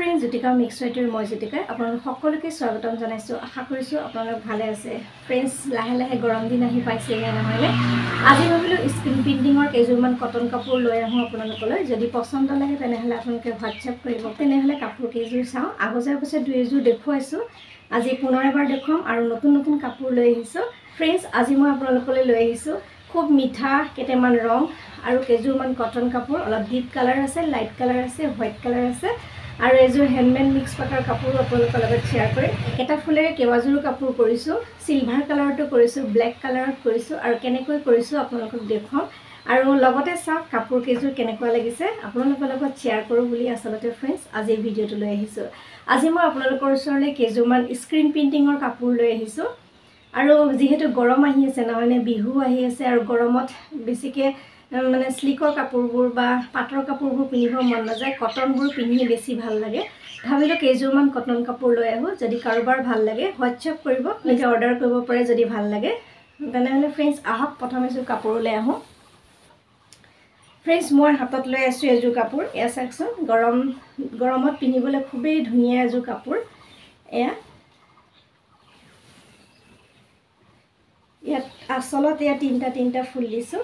friends, Jyotika mix writer moi Jyotika. Apnalok সকলোকে স্বাগতম জনাইছো। আশা কৰিছো আপোনালোক ভালে আছে। Friends, লাহে লাহে গৰম দিন আহি পাইছে নহলে। আজি ভাবিলো স্ক্ৰিন প্ৰিন্টিংৰ কেজুৰমান কটন কাপোৰ লৈ আহো আপোনালোকলৈ। যদি পছন্দ লাগে তেনেহলে আপোনালোকে WhatsApp কৰিব। তেনেহলে কাপোৰ কেজুৰ চাও। আগজৰ পাছে দুই এজুৰ দেখুৱাইছো। আজি পুনৰ এবাৰ দেখুৱাম আৰু নতুন নতুন কাপোৰ লৈ আহিছো। Friends, আজি মই আপোনালোকলৈ লৈ আহিছো খুব মিঠা কেটেমান ৰং আৰু কেজুৰমান কটন কাপোৰ। অলপ ডিপ কালাৰ আছে, লাইট কালাৰ আছে, হোৱাইট কালাৰ আছে। আৰু এজোৰ হ্যান্ডমেড মিক্স পাটৰ কাপোৰ আপোনালোকৰ লগত শেয়াৰ কৰি এটা ফুলেৰে কেবাজোৰ কাপোৰ কৰিছো। সিলভাৰ কালাৰটো কৰিছো, ব্ল্যাক কালাৰত কৰিছো আৰু কেনেকৈ কৰিছো আপোনালোকক দেখুৱাম। আৰু লগতে চাওক কাপোৰ কেজোৰ কেনেকুৱা লাগিছে আপোনালোকৰ লগত শেয়াৰ কৰো বুলি আসলতে फ्रेंड्स আজি ভিডিওটো লৈ আহিছো। আজি মই আপোনালোকৰ ওচৰলৈ কেজুৰমান স্ক্ৰিন প্ৰিন্টিংৰ কাপোৰ লৈ আহিছো। আৰু যেহেতু গৰম আহি আছে নহয়নে, বিহু আহি আছে আৰু গৰমত বেছিকে মানে স্লিকৰ কাপোৰবোৰ বা পাটৰ কাপোৰবোৰ পিন্ধিব মন নাযায়, কটনবোৰ পিন্ধি বেছি ভাল লাগে। ভাবিলো কেজুৰমান কটন কাপোৰ লৈ আহো। যদি কাৰোবাৰ ভাল লাগে WhatsApp কৰিব, নিজে অৰ্ডাৰ কৰিব পাৰে যদি ভাল লাগে। তেনেহলে फ्रेंड्स আহক প্ৰথমে এজোৰ কাপোৰ লৈ আহো। फ्रेंड्स মই হাতত লৈ আছো এজোৰ কাপোৰ। এয়া চাওকচোন, গৰমত পিন্ধিবলৈ খুবেই ধুনীয়া এজোৰ কাপোৰ। এয়া ইয়াত আসলত এয়া তিনটা ফুল দিছো।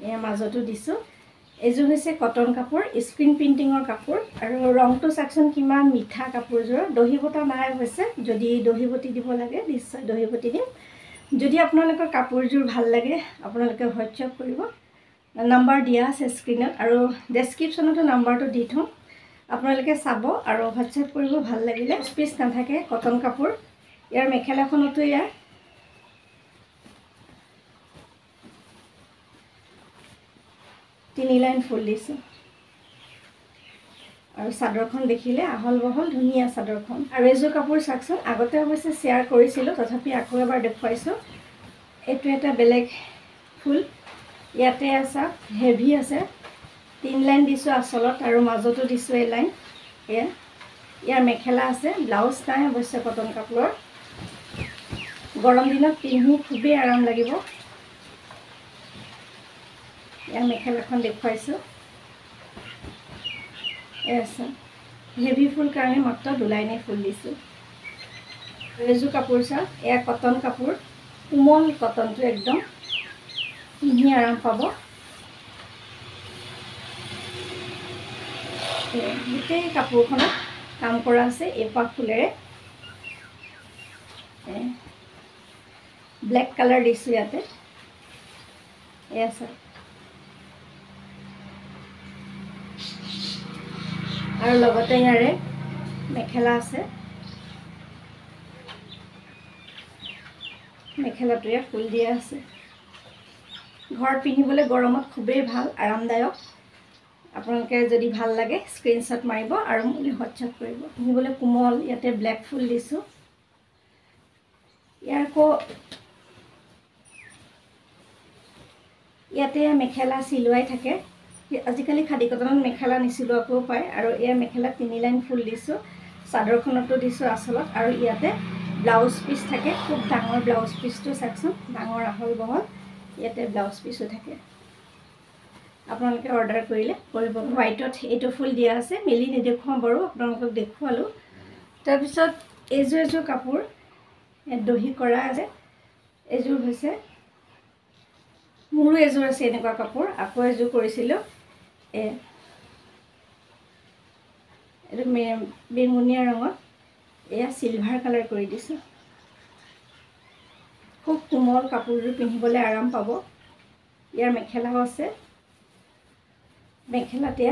এয়া মাজতো দিছো। এজোৰ হৈছে কটন কাপোৰ, স্ক্ৰিন প্ৰিন্টিংৰ কাপোৰ আৰু ৰংটো চাকচোন কিমান মিঠা কাপোৰজোৰ। দহি বটা নাই হৈছে, যদি দহি বটি দিব লাগে নিশ্চয় দহি বটি দিম। যদি আপোনালোকৰ কাপোৰজোৰ ভাল লাগে আপোনালোকে WhatsApp কৰিব। নাম্বাৰ দিয়া আছে স্ক্ৰিনত আৰু ডেসক্ৰিপচনতো নাম্বাৰটো দি থম। আপোনালোকে চাব আৰু WhatsApp কৰিব ভাল লাগিলে। স্পেচ নাথাকে কটন কাপোৰ। ইয়াৰ মেখেলাখনতো ইয়াৰ তিনি লাইন ফুল দিছো আৰু চাদৰখন দেখিলে আহল বহল ধুনীয়া চাদৰখন। আৰু এজোৰ কাপোৰ চাকচোন, আগতে অৱশ্যে শেয়াৰ কৰিছিলো তথাপি আকৌ এবাৰ দেখুৱাইছো। এইটো এটা বেলেগ ফুল। ইয়াতে আছে হেভি আছে, তিন লাইন দিছো আসলত আৰু মাজতো দিছো এই লাইন। ইয়াৰ মেখেলা আছে, ব্লাউজ নাই অৱশ্যে কটন কাপোৰৰ। গৰম দিনত পিন্ধি খুবেই আৰাম লাগিব। ইয়াৰ মেখেলাখন দেখুৱাইছো। এছা হেভি ফুল কাৰণে মাত্ৰ দুলাইনে ফুল দিছো। এজোৰ কাপোৰ চাওক, এয়া কটন কাপোৰ, কোমল কটনটো একদম পিন্ধি আৰাম পাব। গোটেই কাপোৰখনত কাম কৰা আছে এপাহ ফুলেৰে। ব্ল্যাক কালাৰ দিছো ইয়াতে। এয়া চাওক আৰু লগতে ইয়াৰে মেখেলা আছে। মেখেলাটোৱে ফুল দিয়া আছে। ঘৰত পিন্ধিবলৈ গৰমত খুবেই ভাল, আৰামদায়ক। আপোনালোকে যদি ভাল লাগে স্ক্ৰিনশ্বট মাৰিব আৰু মোলৈ WhatsApp কৰিব। পিন্ধিবলৈ কোমল। ইয়াতে ব্ল্যাক ফুল দিছো। ইয়াতে মেখেলা চিলুৱাই থাকে। আজিকালি খাদি কটনত মেখেলা নিচিলোৱাকো পায়। আৰু এয়া মেখেলা তিনি লাইন ফুল দিছো। চাদৰখনতো দিছো আসলত আৰু ইয়াতে ব্লাউজ পিস থাকে। খুব ডাঙৰ ব্লাউজ পিসটো চাকচোন, ডাঙৰ আহল বহল। ইয়াতে ব্লাউজ পিসও থাকে। আপোনালোকে অৰ্ডাৰ কৰিলে কৰিব। হোৱাইটত এইটো ফুল দিয়া আছে, মেলি নেদেখুৱাম বাৰু, আপোনালোকক দেখুৱালো। তাৰপিছত এজোৰ কাপোৰ দহি কৰা আছে। এজোৰ হৈছে মোৰো এজোৰ আছে এনেকুৱা কাপোৰ, আকৌ এজোৰ কৰিছিলো। এইটো বেঙুনীয়া ৰঙত, এয়া সিলভাৰ কালাৰ কৰি দিছো। খুব কোমল কাপোৰযোৰ, পিন্ধিবলৈ আৰাম পাব। ইয়াৰ মেখেলাও আছে। মেখেলাতে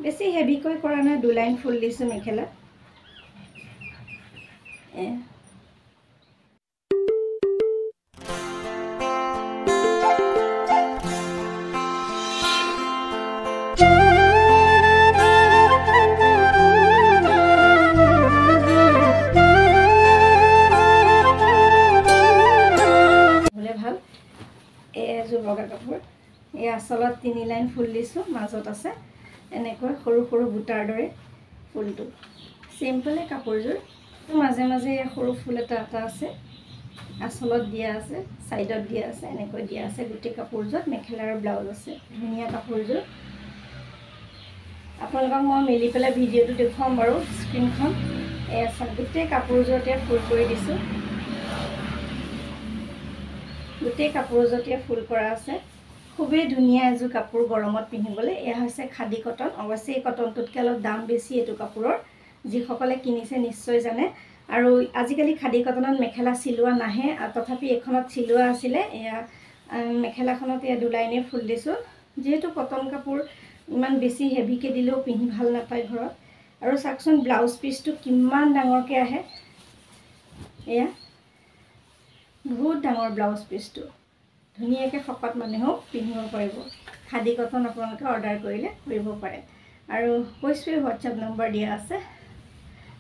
বেছি হেভিকৈ কৰা নাই, দুলাইন ফুল দিছো মেখেলা। বগা কাপোৰ। এই আসলত তিনি লাইন ফুল দিছো, মাজত আছে এনেকৈ সৰু সৰু বুটাৰ দৰে ফুলটো। সিম্পলে কাপোৰযোৰ, মাজে মাজে সৰু ফুল এটা আছে। আসলত দিয়া আছে, সাইডত দিয়া আছে, এনেকৈ দিয়া আছে। গোটেই কাপোৰযোৰত মেখেলা আৰু ব্লাউজ আছে। ধুনীয়া কাপোৰযোৰ। আপোনালোকক মই মিলি পেলাই ভিডিঅ'টো দেখুৱাম বাৰু স্ক্ৰীনখন এয়া গোটেই কাপোৰযোৰতে ফুল কৰি দিছোঁ গোটেই কাপোৰযোৰতে ফুল কৰা আছে খুবেই ধুনীয়া এযোৰ কাপোৰ গৰমত পিন্ধিবলৈ এয়া হৈছে খাদী কটন অৱশ্যে এই কটনটোতকৈ অলপ দাম বেছি এইটো কাপোৰৰ যিসকলে কিনিছে নিশ্চয় জানে আৰু আজিকালি খাদী কটনত মেখেলা চিলোৱা নাহে তথাপি এখনত চিলোৱা আছিলে এয়া মেখেলাখনত এয়া দুলাইনে ফুল দিছোঁ যেহেতু কটন কাপোৰ ইমান বেছি হেভিকে দিলেও পিন্ধি ভাল নাপায় ঘৰত আৰু চাকচোন ব্লাউজ পিচটো কিমান ডাঙৰকৈ আহে এয়া বহুত ডাঙৰ ব্লাউজ পিচটো ধুনীয়াকৈ শকত মানুহেও পিন্ধিব পাৰিব খাদী কটন আপোনালোকে অৰ্ডাৰ কৰিলে কৰিব পাৰে আৰু কৈছোৱে হোৱাটছআপ নম্বৰ দিয়া আছে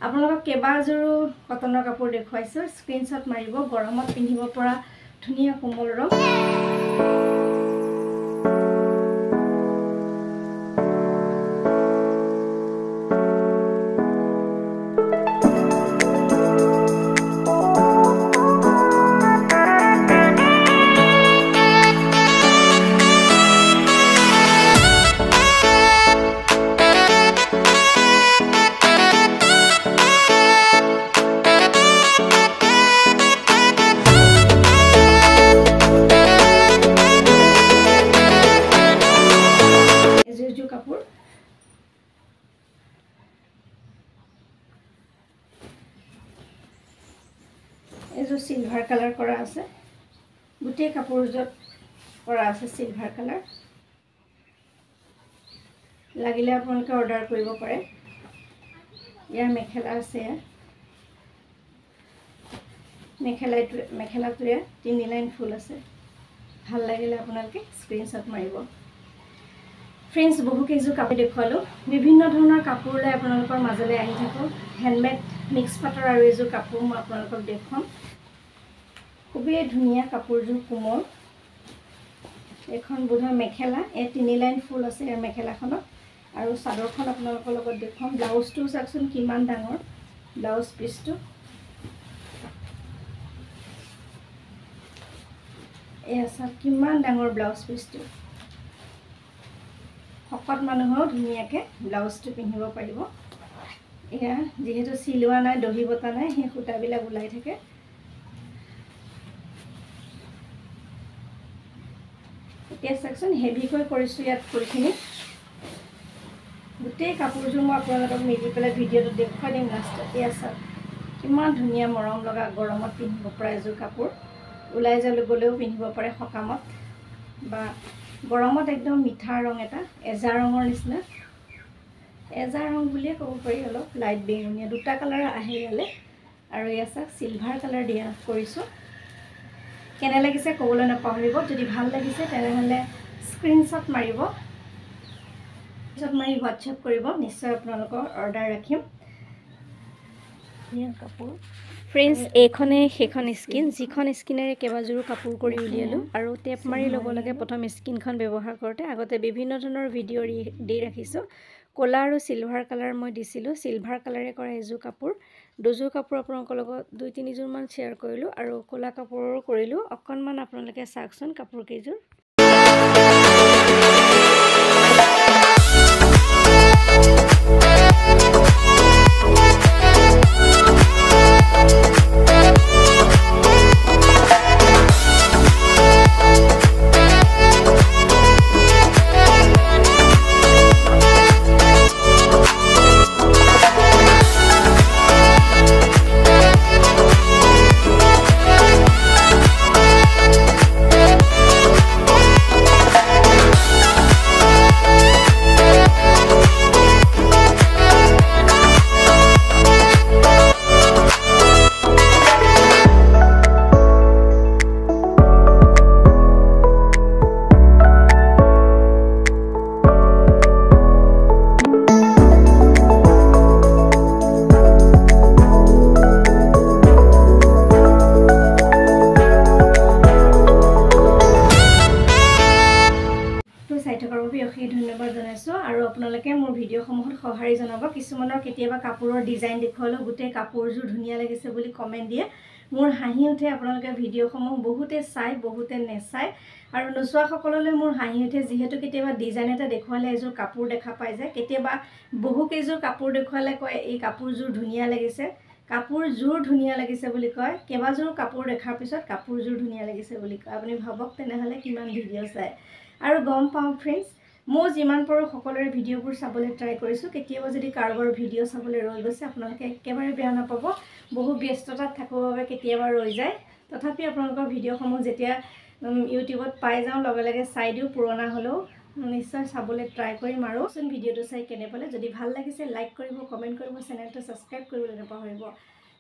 আপোনালোকক কেইবাযোৰো কটনৰ কাপোৰ দেখুৱাইছোঁ স্ক্ৰীনশ্বট মাৰিব গৰমত পিন্ধিব পৰা ধুনীয়া কোমল ৰং এযোৰ সিলভাৰ কালাৰ কৰা আছে গোটেই কাপোৰযোৰত কৰা আছে সিলভাৰ কালাৰ লাগিলে আপোনালোকে অৰ্ডাৰ কৰিব পাৰে ইয়াৰ মেখেলা আছে মেখেলাটোৱে 3 লাইন ফুল আছে ভাল লাগিলে আপোনালোকে স্ক্ৰীনশ্বট মাৰিব ফ্ৰেণ্ডছ বহু কেইযোৰ কাপোৰ দেখুৱালোঁ বিভিন্ন ধৰণৰ কাপোৰ লৈ আপোনালোকৰ মাজলৈ আহি থাকোঁ হেণ্ডমেড মিক্স পাটৰ আৰু এযোৰ কাপোৰ মই আপোনালোকক দেখুৱাম খুবেই ধুনীয়া কাপোৰযোৰ কোমল এখন বোধহয় মেখেলা 3 লাইন ফুল আছে এই মেখেলাখনত আৰু চাদৰখন আপোনালোকৰ লগত দেখুৱাম ব্লাউজটো চাকচোন কিমান ডাঙৰ ব্লাউজ পিচটো এয়া চাওক কিমান ডাঙৰ ব্লাউজ পিচটো শকত মানুহেও ধুনীয়াকৈ ব্লাউজটো পিন্ধিব পাৰিব এয়া যেহেতু চিলোৱা নাই দহি বটা নাই সেই সূতাবিলাক ওলাই থাকে এতিয়া চাকচোন হেভিকৈ কৰিছোঁ ইয়াত ফুলখিনি গোটেই কাপোৰযোৰ মই আপোনালোকক মিলি পেলাই ভিডিঅ'টো দেখুৱাই দিম লাষ্টত এয়া চাওক কিমান ধুনীয়া মৰম লগা গৰমত পিন্ধিব পৰা এযোৰ কাপোৰ ওলাই গ'লেও পিন্ধিব পাৰে সকামত বা গৰমত একদম মিঠা ৰং এটা এজা ৰঙৰ নিচিনা এজা ৰং বুলিয়ে ক'ব পাৰি অলপ লাইট বেঙুনীয়া দুটা কালাৰ আহে ইয়ালৈ আৰু এয়া চাওক সিলভাৰ কালাৰ দিয়া কৰিছোঁ কেনে লাগিছে ক'বলৈ নাপাহৰিব যদি ভাল লাগিছে তেনেহ'লে স্ক্ৰীনশ্বট মাৰিব হোৱাটছআপ কৰিব নিশ্চয় আপোনালোকৰ অৰ্ডাৰ ৰাখিম কাপোৰ ফ্ৰেণ্ডছ এইখনে সেইখন স্কিন যিখন স্কিনেৰে কেইবাযোৰো কাপোৰ কৰি উলিয়ালোঁ আৰু টেপ মাৰি ল'ব লাগে প্ৰথম স্কিনখন ব্যৱহাৰ কৰোঁতে আগতে বিভিন্ন ধৰণৰ ভিডিঅ' দি ৰাখিছোঁ ক'লা আৰু সিলভাৰ কালাৰ মই দিছিলোঁ সিলভাৰ কালাৰে কৰা এযোৰ কাপোৰ দুযোৰ কাপোৰ আপোনালোকৰ লগত 2-3যোৰমান শ্বেয়াৰ কৰিলোঁ আৰু ক'লা কাপোৰৰো কৰিলোঁ অকণমান আপোনালোকে চাওকচোন কাপোৰকেইযোৰ ধন্যবাদ জনাইছোঁ আৰু আপোনালোকে মোৰ ভিডিঅ'সমূহত সঁহাৰি জনাব কিছুমানৰ কেতিয়াবা কাপোৰৰ ডিজাইন দেখুৱালেও গোটেই কাপোৰযোৰ ধুনীয়া লাগিছে বুলি কমেণ্ট দিয়ে মোৰ হাঁহি উঠে আপোনালোকে ভিডিঅ'সমূহ বহুতে চাই বহুতে নেচায় আৰু নোচোৱাসকললৈ মোৰ হাঁহি উঠে যিহেতু কেতিয়াবা ডিজাইন এটা দেখুৱালে এযোৰ কাপোৰ দেখা পাই যায় কেতিয়াবা বহু কেইযোৰ কাপোৰ দেখুৱালে কয় এই কাপোৰযোৰ ধুনীয়া লাগিছে কাপোৰযোৰ ধুনীয়া লাগিছে বুলি কয় কেইবাযোৰ কাপোৰ দেখাৰ পিছত কাপোৰযোৰ ধুনীয়া লাগিছে বুলি কয় আপুনি ভাবক তেনেহ'লে কিমান ভিডিঅ' চায় আৰু গম পাওঁ ফ্ৰেণ্ডছ মই যিমান পাৰোঁ সকলোৰে ভিডিঅ'বোৰ চাবলৈ ট্ৰাই কৰিছোঁ কেতিয়াবা যদি কাৰোবাৰ ভিডিঅ' চাবলৈ ৰৈ গৈছে আপোনালোকে একেবাৰে বেয়া নাপাব বহু ব্যস্ততাত থাকিবৰ বাবে কেতিয়াবা ৰৈ যায় তথাপি আপোনালোকৰ ভিডিঅ'সমূহ যেতিয়া ইউটিউবত পাই যাওঁ লগে লগে চাই দিওঁ পুৰণা হ'লেও নিশ্চয় চাবলৈ ট্ৰাই কৰিম আৰু ভিডিঅ'টো চাই কেনে পালে যদি ভাল লাগিছে লাইক কৰিব কমেণ্ট কৰিব চেনেলটো ছাবস্ক্ৰাইব কৰিবলৈ নাপাহৰিব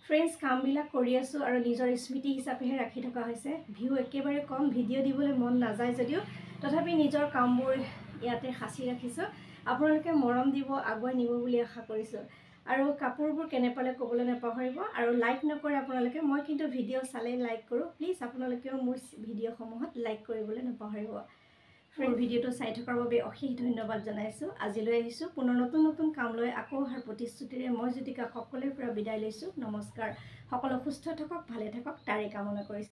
ফ্ৰেণ্ডছ কামবিলাক কৰি আছোঁ আৰু নিজৰ স্মৃতি হিচাপেহে ৰাখি থকা হৈছে ভিউ একেবাৰে কম ভিডিঅ' দিবলৈ মন নাযায় যদিও তথাপি নিজৰ কামবোৰ ইয়াতে সাঁচি ৰাখিছোঁ আপোনালোকে মৰম দিব আগুৱাই নিব বুলি আশা কৰিছোঁ আৰু কাপোৰবোৰ কেনে পালে ক'বলৈ নাপাহৰিব আৰু লাইক নকৰে আপোনালোকে মই কিন্তু ভিডিঅ' চালেই লাইক কৰোঁ প্লিজ আপোনালোকেও মোৰ ভিডিঅ'সমূহত লাইক কৰিবলৈ নাপাহৰিব ফ্ৰেণ্ড ভিডিঅ'টো চাই থকাৰ বাবে অশেষ ধন্যবাদ জনাইছোঁ আজিলৈ আহিছোঁ পুনৰ নতুন নতুন কাম লৈ আকৌ অহাৰ প্ৰতিশ্ৰুতিৰে মই জ্যোতিকা সকলোৰে পৰা বিদায় লৈছোঁ নমস্কাৰ সকলো সুস্থ থাকক ভালে থাকক তাৰে কামনা কৰিছোঁ